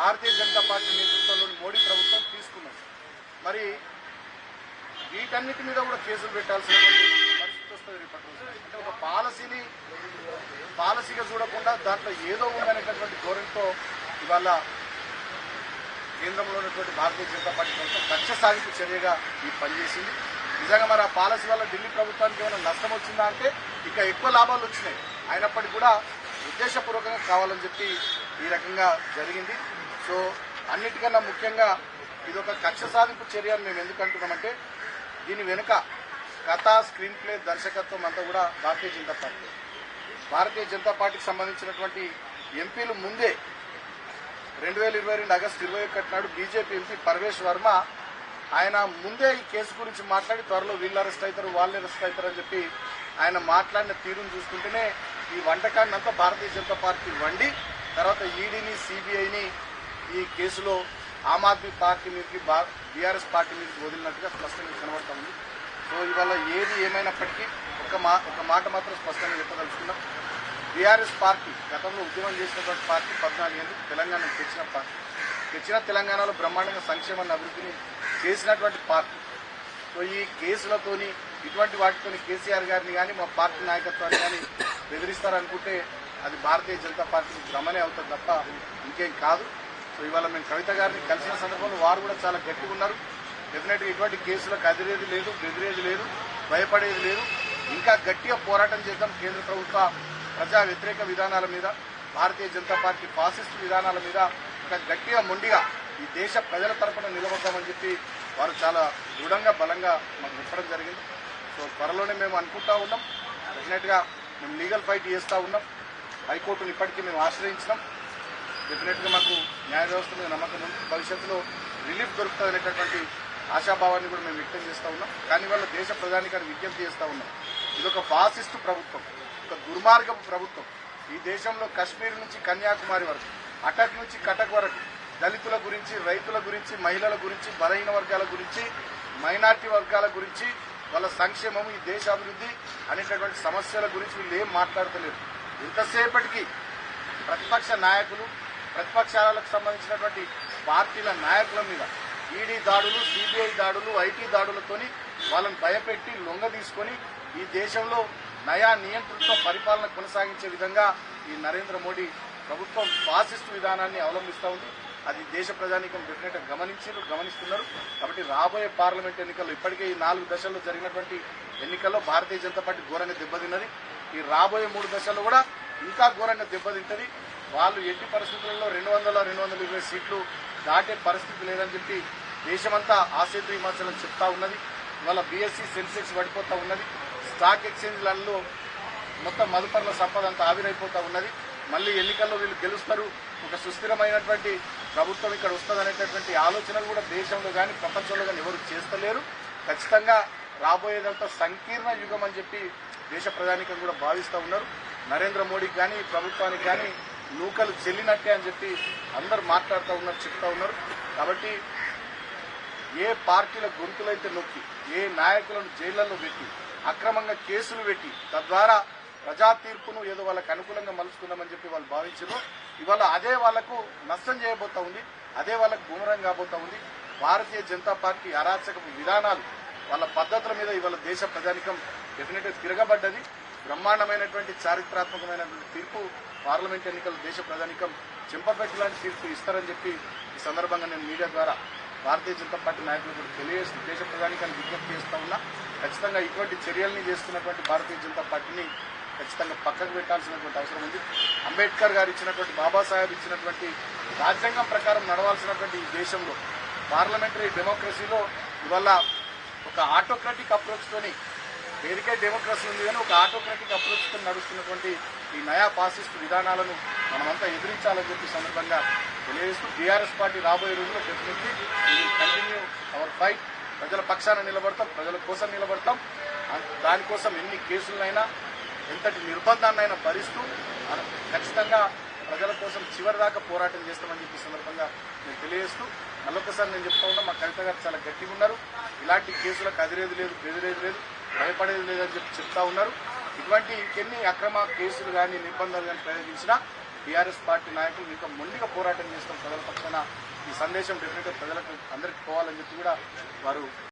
Bharatiya Janata party నేతృత్వంలోని మోడీ ప్రభుత్వం తీసుకున్నది. మరి వీటన్నిటి మీద కూడా కేసులు పెట్టాల్సినటువంటి పరిస్థితి వస్తుంది రేపటి రోజు. అంటే ఒక పాలసీగా చూడకుండా దాంట్లో ఏదో ఉందనేటటువంటి ధోరణితో ఇవాళ కేంద్రంలో ఉన్నటువంటి భారతీయ జనతా పార్టీ ప్రభుత్వం కక్ష సాధింపు చర్యగా ఈ పనిచేసింది. నిజంగా మరి ఆ పాలసీ వల్ల ఢిల్లీ ప్రభుత్వానికి ఏమైనా నష్టం వచ్చిందా అంటే ఇక ఎక్కువ లాభాలు వచ్చినాయి. అయినప్పటికీ కూడా ఉద్దేశపూర్వకంగా కావాలని చెప్పి ఈ రకంగా జరిగింది. సో అన్నిటికన్నా ముఖ్యంగా ఇది ఒక కక్ష సాధింపు చర్య అని మేము ఎందుకు అంటున్నామంటే దీని వెనుక కథ, స్క్రీన్ ప్లే, దర్శకత్వం అంతా కూడా భారతీయ జనతా పార్టీకి సంబంధించినటువంటి ఎంపీలు ముందే 2022 ఆగస్టు 21 నాడు బీజేపీ ఎంపీ పర్వేష్ వర్మ ఆయన ముందే ఈ కేసు గురించి మాట్లాడి త్వరలో వీళ్ళు అరెస్ట్ అవుతారు, వాళ్ళు అరెస్ట్ అవుతారు అని చెప్పి ఆయన మాట్లాడిన తీరును చూసుకుంటేనే ఈ వంటకాన్ని అంతా భారతీయ జనతా పార్టీ వండి తర్వాత ఈడీని, సిబిఐని ఈ కేసులో ఆమ్ ఆద్మీ పార్టీ మీదకి, బీఆర్ఎస్ పార్టీ మీదకి వదిలినట్టుగా స్పష్టంగా కనబడతా ఉంది. సో ఇవాళ ఏది ఏమైనప్పటికీ ఒక మాట మాత్రం స్పష్టంగా చెప్పదలుచుకున్నాం. బీఆర్ఎస్ పార్టీ గతంలో ఉద్యమం చేసినటువంటి పార్టీ 14 ఏళ్ళు తెలంగాణకు తెచ్చిన పార్టీ, తెలంగాణలో బ్రహ్మాండంగా సంక్షేమాన్ని అభివృద్ధిని చేసినటువంటి పార్టీ. సో ఈ కేసులతోని ఇటువంటి వాటితోని కేసీఆర్ గారిని కానీ మా పార్టీ నాయకత్వాన్ని కానీ బెదిరిస్తారనుకుంటే అది భారతీయ జనతా పార్టీకి భ్రమనే అవుతుంది తప్ప ఇంకేం కాదు. సో ఇవాళ మేము కవిత గారిని కలిసిన సందర్భంలో వారు కూడా చాలా గట్టిగా ఉన్నారు. డెఫినెట్గా ఇటువంటి కేసులకు అదిరేది లేదు, బెదిరేది లేదు, భయపడేది లేదు. ఇంకా గట్టిగా పోరాటం చేద్దాం. కేంద్ర ప్రభుత్వ ప్రజా వ్యతిరేక విధానాల మీద, భారతీయ జనతా పార్టీ ఫాసిస్ట్ విధానాల మీద ఇంకా గట్టిగా మొండిగా ఈ దేశ ప్రజల తరఫున నిలబడతామని చెప్పి వారు చాలా దృఢంగా బలంగా మాకు చెప్పడం జరిగింది. సో త్వరలోనే మేము అనుకుంటా ఉన్నాం. డెఫినెట్గా మేము లీగల్ ఫైట్ చేస్తూ ఉన్నాం. హైకోర్టును ఇప్పటికీ మేము ఆశ్రయించినాం. డెఫినెట్గా మాకు న్యాయ వ్యవస్థ మీద నమ్మకం ఉంది. భవిష్యత్తులో రిలీఫ్ దొరుకుతుంది అనేటటువంటి ఆశాభావాన్ని కూడా మేము వ్యక్తం చేస్తూ ఉన్నాం. కానీ వాళ్ళ దేశ ప్రధానికాన్ని విజ్ఞప్తి చేస్తూ ఉన్నాం. ఇదొక ఫాసిస్టు ప్రభుత్వం, ఒక దుర్మార్గపు ప్రభుత్వం. ఈ దేశంలో కశ్మీర్ నుంచి కన్యాకుమారి వరకు, అటక్ నుంచి కటక్ వరకు దళితుల గురించి, రైతుల గురించి, మహిళల గురించి, బలహీన వర్గాల గురించి, మైనార్టీ వర్గాల గురించి, వాళ్ళ సంక్షేమం, ఈ దేశ అభివృద్ధి అనేటటువంటి సమస్యల గురించి వీళ్ళు ఏం మాట్లాడతలేరు. ఇంతసేపటికి ప్రతిపక్ష నాయకులు, ప్రతిపక్షాలకు సంబంధించినటువంటి పార్టీల నాయకుల మీద ఈడీ దాడులు, సిబిఐ దాడులు, ఐటీ దాడులతోని వాళ్ళని భయపెట్టి లొంగ తీసుకొని ఈ దేశంలో నయా నియంత్రణతో పరిపాలన కొనసాగించే విధంగా ఈ నరేంద్ర మోడీ ప్రభుత్వం ఫాసిస్ట్ విధానాన్ని అవలంబిస్తూ ఉంది. అది దేశ ప్రజానీకం డెఫినెట్గా గమనిస్తున్నారు. కాబట్టి రాబోయే పార్లమెంట్ ఎన్నికల్లో ఇప్పటికే ఈ 4 దశల్లో జరిగినటువంటి ఎన్నికల్లో భారతీయ జనతా పార్టీ ఘోరంగా దెబ్బతిన్నది. ఈ రాబోయే 3 దశల్లో కూడా ఇంకా ఘోరంగా దెబ్బతింటది. వాళ్ళు ఎట్టి పరిస్థితులలో 200-220 సీట్లు దాటే పరిస్థితి లేదని చెప్పి దేశమంతా ఆసేతు విమర్శలను చెప్తా ఉన్నది. ఇవాళ బీఎస్సీ, సెన్సెక్స్ పడిపోతా ఉన్నది. స్టాక్ ఎక్స్చేంజ్లలో మొత్తం మదుపర్ల సంపద అంతా ఆవిరైపోతా ఉన్నది. మళ్ళీ ఎన్నికల్లో వీళ్ళు గెలుస్తారు, ఒక సుస్థిరమైనటువంటి ప్రభుత్వం ఇక్కడ వస్తుందనేటటువంటి ఆలోచనలు కూడా దేశంలో కానీ ప్రపంచంలో కానీ ఎవరు చేస్తలేరు. ఖచ్చితంగా రాబోయేదంతా సంకీర్ణ యుగం అని చెప్పి దేశ ప్రధానికం కూడా భావిస్తూ ఉన్నారు. నరేంద్ర మోడీకి కానీ ప్రభుత్వానికి కానీ నూకలు చెల్లినట్టే అని చెప్పి అందరు మాట్లాడుతూ ఉన్నారు, చెప్తా ఉన్నారు. కాబట్టి ఏ పార్టీల గొంతులైతే నొక్కి, ఏ నాయకులను జైళ్లలో పెట్టి, అక్రమంగా కేసులు పెట్టి తద్వారా ప్రజా తీర్పును ఏదో వాళ్ళకు అనుకూలంగా మలుచుకున్నామని చెప్పి వాళ్ళు భావించారు. ఇవాళ అదే వాళ్లకు నష్టం చేయబోతా ఉంది, అదే వాళ్ళకు బూమరంగ్ కాబోతా ఉంది. భారతీయ జనతా పార్టీ అరాచక విధానాలు, వాళ్ళ పద్ధతుల మీద ఇవాళ దేశ ప్రజానికం డెఫినెట్గా తిరగబడ్డది. బ్రహ్మాండమైనటువంటి చారిత్రాత్మకమైనటువంటి తీర్పు పార్లమెంట్ ఎన్నికలు దేశ ప్రజానికం చెంపపెట్టు లాంటి తీర్పు ఇస్తారని చెప్పి ఈ సందర్భంగా నేను మీడియా ద్వారా భారతీయ జనతా పార్టీ నాయకులకు తెలియజేస్తూ దేశ ప్రజానికాన్ని విజ్ఞప్తి చేస్తూ ఉన్నా. ఖచ్చితంగా ఇటువంటి చర్యల్ని చేస్తున్నటువంటి భారతీయ జనతా పార్టీని ఖచ్చితంగా పక్కకు పెట్టాల్సినటువంటి అవసరం ఉంది. అంబేద్కర్ గారు ఇచ్చినటువంటి, బాబాసాహెబ్ ఇచ్చినటువంటి రాజ్యాంగం ప్రకారం నడవాల్సినటువంటి ఈ దేశంలో పార్లమెంటరీ డెమోక్రసీలో ఇవాళ ఒక ఆటోక్రటిక్ అప్రోచ్తోని, పేరుకే డెమోక్రసీ ఉంది కానీ ఒక ఆటోక్రటిక్ అప్రోచ్తో నడుస్తున్నటువంటి ఈ నయా ఫాసిస్ట్ విధానాలను మనమంతా ఎదిరించాలని చెప్పి సందర్భంగా తెలియజేస్తూ బీఆర్ఎస్ పార్టీ రాబోయే రోజుల్లో డెఫినెట్లీ కంటిన్యూ అవర్ ఫైట్. ప్రజల పక్షాన నిలబడతాం, ప్రజల కోసం నిలబడతాం. దానికోసం ఎన్ని కేసులనైనా, ఎంతటి నిర్బంధాన్నైనా భరిస్తూ ఖచ్చితంగా ప్రజల కోసం చివరి దాకా పోరాటం చేస్తామని చెప్పి సందర్భంగా నేను తెలియజేస్తూ మళ్ళొకసారి నేను చెప్తా ఉన్నా, మా కవిత గారు చాలా గట్టిగా ఉన్నారు. ఇలాంటి కేసులకు అదిరేది లేదు, బెదిరేది లేదు, భయపడేది లేదని చెప్పి చెప్తా ఉన్నారు. ఇటువంటి ఇంకెన్ని అక్రమ కేసులు కానీ, నిర్బంధాలు కానీ ప్రయోగించినా బీఆర్ఎస్ పార్టీ నాయకులు ఇంకా మొండిగా పోరాటం చేస్తాం ప్రజల పక్షాన ఈ సందేశం డెఫినెట్గా ప్రజలకు అందరికీ పోవాలని చెప్పి కూడా వారు